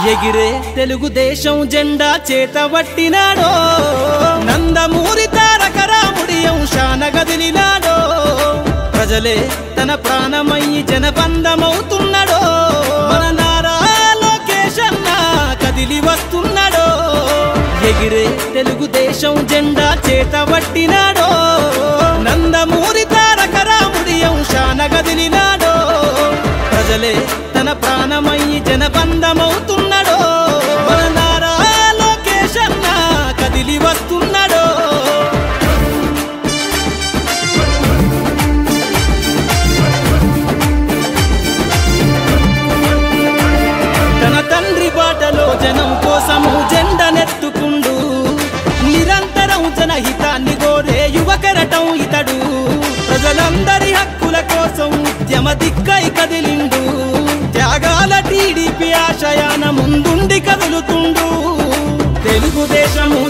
ఎగిరే తెలుగుదేశం జెండా చేతబట్టినాడో నందమూరి తారక రాముడి అంశాన గదిలినాడో ప్రజలే తన ప్రాణమయ్యి జనబంధమవుతున్నాడో మన నారా లోకేష్ అన్న కదిలి వస్తున్నాడో ఎగిరే తెలుగుదేశం జెండా చేతబట్టినాడో నందమూరి తారక రాముడి అంశాన గదిలినాడో ప్రజలే తన ప్రాణమయ్యి జనబంధమవుతున్నాడో మన నారా లోకేష్ అన్న కదిలి వస్తున్నాడో తన తండ్రి బాటలో జనం కోసము జెండనెత్తుకుండు నిరంతరం జనహితాన్ని కోరే యువకరటం ఇతడు ప్రజలందరి హక్కుల కోసం ఉద్యమ దిక్కై కదిలిండు త్యాగాల టీడీపీ ఆశయాన ముందుండి కదులుతుండు తెలుగుదేశము